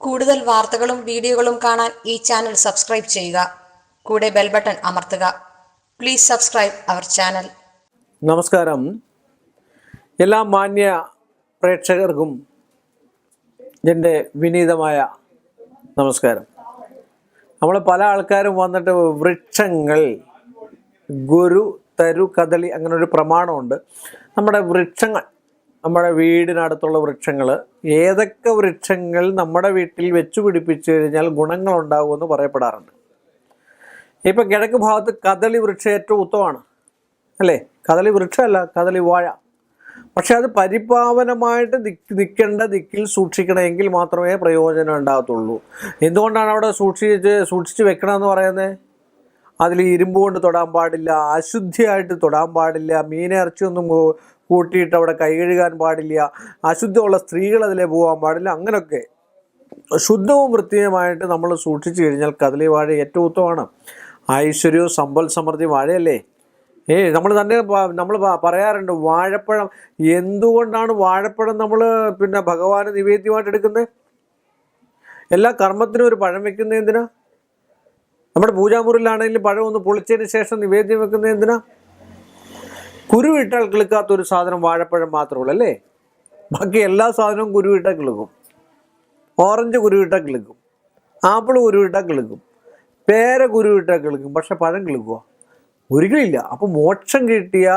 കൂടുതൽ വാർത്തകളും വീഡിയോകളും കാണാൻ ഈ ചാനൽ സബ്സ്ക്രൈബ് ചെയ്യുക. കൂടെ ബെൽ ബട്ടൺ അമർത്തുക. Please subscribe our channel. നമസ്കാരം. എല്ലാ മാന്യ പ്രേക്ഷകർക്കും എൻ്റെ വിനീതമായ നമസ്കാരം. നമ്മൾ പല ആൾക്കാരും വന്നിട്ട് വൃക്ഷങ്ങൾ, ഗുരു തരു കദളി അങ്ങനെ ഒരു പ്രമാണമുണ്ട്. നമ്മുടെ വൃക്ഷങ്ങൾ, നമ്മുടെ വീടിനടുത്തുള്ള വൃക്ഷങ്ങൾ, ഏതൊക്കെ വൃക്ഷങ്ങൾ നമ്മുടെ വീട്ടിൽ വെച്ചു പിടിപ്പിച്ചു കഴിഞ്ഞാൽ ഗുണങ്ങളുണ്ടാകുമെന്ന് പറയപ്പെടാറുണ്ട്. ഇപ്പം കിഴക്ക് ഭാഗത്ത് കദളി വൃക്ഷം ഏറ്റവും ഉത്തമമാണ് അല്ലേ? കദളി വൃക്ഷമല്ല, കദളി വാഴ. പക്ഷെ അത് പരിപാവനമായിട്ട് നിൽക്കേണ്ട ദിക്കിൽ സൂക്ഷിക്കണമെങ്കിൽ മാത്രമേ പ്രയോജനം ഉണ്ടാകത്തുള്ളൂ. എന്തുകൊണ്ടാണ് അവിടെ സൂക്ഷിച്ച് വെക്കണമെന്ന് പറയുന്നത്? അതിൽ ഇരുമ്പ് കൊണ്ട് തൊടാൻ പാടില്ല, അശുദ്ധിയായിട്ട് തൊടാൻ പാടില്ല, മീനിറച്ചിയൊന്നും കൂട്ടിയിട്ട് അവിടെ കൈ കഴുകാൻ പാടില്ല, അശുദ്ധമുള്ള സ്ത്രീകൾ അതിലേ പോകാൻ പാടില്ല. അങ്ങനെയൊക്കെ ശുദ്ധവും വൃത്തിയുമായിട്ട് നമ്മൾ സൂക്ഷിച്ചു കഴിഞ്ഞാൽ കദളി വാഴ ഏറ്റവും ഉത്തമമാണ്. ഐശ്വര്യവും സമ്പൽ സമൃദ്ധി വാഴയല്ലേ? നമ്മൾ പറയാറുണ്ട് വാഴപ്പഴം. എന്തുകൊണ്ടാണ് വാഴപ്പഴം നമ്മൾ ഭഗവാന് നിവേദ്യമായിട്ട് എടുക്കുന്നത്? എല്ലാ കർമ്മത്തിനും ഒരു പഴം വെക്കുന്നത് എന്തിനാ? നമ്മുടെ പൂജാമുറിയിലാണെങ്കിലും പഴം ഒന്ന് പൊളിച്ചതിന് ശേഷം നിവേദ്യം വെക്കുന്നത് എന്തിനാ? കുരുവിട്ടാൽ കിളുക്കാത്തൊരു സാധനം വാഴപ്പഴം മാത്രമേ ഉള്ളൂ അല്ലേ? ബാക്കി എല്ലാ സാധനവും കുരുവിട്ടാൽ കിളുക്കും. ഓറഞ്ച് കുരുവിട്ടാൽ കിളുക്കും, ആപ്പിൾ കുരുവിട്ടാൽ കിളുക്കും, പേര കുരുവിട്ടാൽ കിളുക്കും. പക്ഷെ പഴം കിളുക്കുക? ഒരിക്കലില്ല. അപ്പോൾ മോക്ഷം കിട്ടിയ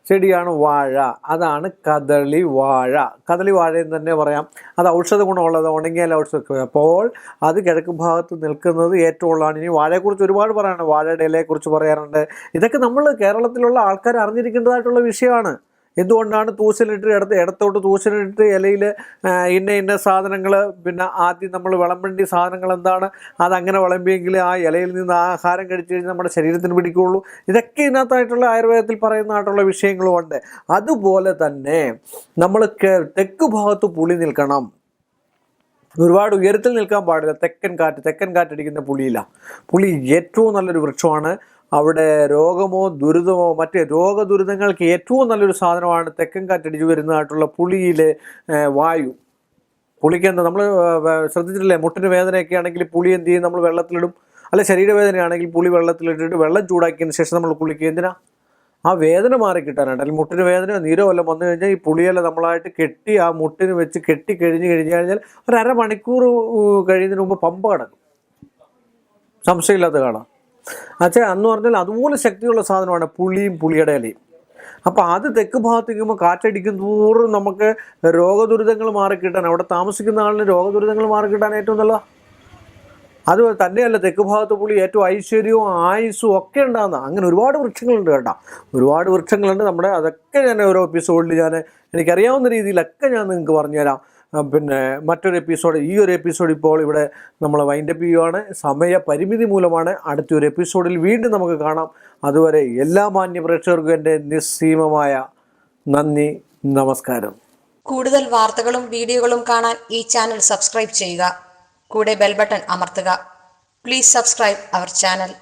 ചെടിയാണ് വാഴ. അതാണ് കദളി വാഴ. കദളി വാഴ എന്ന് തന്നെ പറയാം. അത് ഔഷധ ഗുണമുള്ളത്, ഉണങ്ങിയാൽ ഔഷധം. അപ്പോൾ അത് കിഴക്ക് ഭാഗത്ത് നിൽക്കുന്നത് ഏറ്റവും ഉള്ളതാണ്. ഇനി വാഴയെക്കുറിച്ച് ഒരുപാട് പറയാനുണ്ട്, വാഴയുടെ ഇലയെക്കുറിച്ച് പറയാറുണ്ട്. ഇതൊക്കെ നമ്മൾ കേരളത്തിലുള്ള ആൾക്കാർ അറിഞ്ഞിരിക്കേണ്ടതായിട്ടുള്ള വിഷയമാണ്. എന്തുകൊണ്ടാണ് തൂശലിട്ട് ഇടത്തോട്ട് തൂശലിട്ട് ഇലയിൽ ഇന്ന സാധനങ്ങൾ, ആദ്യം നമ്മൾ വിളമ്പേണ്ടിയ സാധനങ്ങൾ എന്താണ്, അതങ്ങനെ വിളമ്പിയെങ്കിൽ ആ ഇലയിൽ നിന്ന് ആഹാരം കഴിച്ചു കഴിഞ്ഞാൽ നമ്മുടെ ശരീരത്തിന് പിടിക്കുകയുള്ളൂ. ഇതൊക്കെ ഇതിനകത്തായിട്ടുള്ള ആയുർവേദത്തിൽ പറയുന്നതായിട്ടുള്ള വിഷയങ്ങളും ഉണ്ട്. അതുപോലെ തന്നെ നമ്മൾ തെക്ക് ഭാഗത്ത് പുളി നിൽക്കണം. ഒരുപാട് ഉയരത്തിൽ നിൽക്കാൻ പാടില്ല. തെക്കൻ കാറ്റടിക്കുന്ന പുളിയില്ല. പുളി ഏറ്റവും നല്ലൊരു വൃക്ഷമാണ്. അവിടെ രോഗമോ ദുരിതമോ മറ്റേ രോഗദുരിതങ്ങൾക്ക് ഏറ്റവും നല്ലൊരു സാധനമാണ് തെക്കൻ കാറ്റടിച്ച് വരുന്നതായിട്ടുള്ള പുളിയിലെ വായു. പുളിക്ക് എന്താ, നമ്മൾ ശ്രദ്ധിച്ചിട്ടില്ലേ? മുട്ടിന് വേദനയൊക്കെ ആണെങ്കിൽ പുളി എന്ത് ചെയ്യും? നമ്മൾ വെള്ളത്തിലിടും. അല്ല, ശരീരവേദനയാണെങ്കിൽ പുളി വെള്ളത്തിലിട്ടിട്ട് വെള്ളം ചൂടാക്കിയതിന് ശേഷം നമ്മൾ കുളിക്കുക. എന്തിനാ? ആ വേദന മാറി കിട്ടാനായിട്ട്. അല്ലെങ്കിൽ മുട്ടിന് വേദനയോ നീരോ വല്ലതും വന്നു കഴിഞ്ഞാൽ ഈ പുളിയെല്ലാം നമ്മളായിട്ട് കെട്ടി ആ മുട്ടിന് വെച്ച് കഴിഞ്ഞ് കഴിഞ്ഞാൽ ഒരു അരമണിക്കൂർ കഴിയുന്നതിന് മുമ്പ് പമ്പ കിടക്കും. സംശയമില്ലാത്ത കാണാം. അന്ന് പറഞ്ഞാൽ അതുപോലെ ശക്തിയുള്ള സാധനമാണ് പുളിയും പുളിയുടെ ഇലയും. അപ്പോൾ അത് തെക്ക് ഭാഗത്ത് നിൽക്കുമ്പോൾ കാറ്റടിക്കും തോറും നമുക്ക് രോഗദുരിതങ്ങൾ മാറിക്കിട്ടാൻ, അവിടെ താമസിക്കുന്ന ആളിന് രോഗദുരിതങ്ങൾ മാറിക്കിട്ടാൻ ഏറ്റവും നല്ലതാണ്. അത് തന്നെയല്ല, തെക്ക് ഭാഗത്ത് പുളി ഏറ്റവും ഐശ്വര്യവും ആയുസ്സും ഒക്കെ ഉണ്ടാകുന്ന അങ്ങനെ ഒരുപാട് വൃക്ഷങ്ങളുണ്ട് കേട്ടോ. ഒരുപാട് വൃക്ഷങ്ങളുണ്ട്. അതൊക്കെ ഞാൻ ഓരോ എപ്പിസോഡിൽ എനിക്കറിയാവുന്ന രീതിയിലൊക്കെ ഞാൻ നിങ്ങൾക്ക് പറഞ്ഞുതരാം. മറ്റൊരു എപ്പിസോഡ്, ഈ ഒരു എപ്പിസോഡ് ഇപ്പോൾ ഇവിടെ നമ്മൾ വൈൻഡപ്പ് ചെയ്യുകയാണ്. സമയപരിമിതി മൂലമാണ്. അടുത്തൊരു എപ്പിസോഡിൽ വീണ്ടും നമുക്ക് കാണാം. അതുവരെ എല്ലാ മാന്യ പ്രേക്ഷകർക്കും എൻ്റെ നിസ്സീമമായ നന്ദി, നമസ്കാരം. കൂടുതൽ വാർത്തകളും വീഡിയോകളും കാണാൻ ഈ ചാനൽ സബ്സ്ക്രൈബ് ചെയ്യുക. കൂടെ ബെൽ ബട്ടൺ അമർത്തുക. Please subscribe our channel.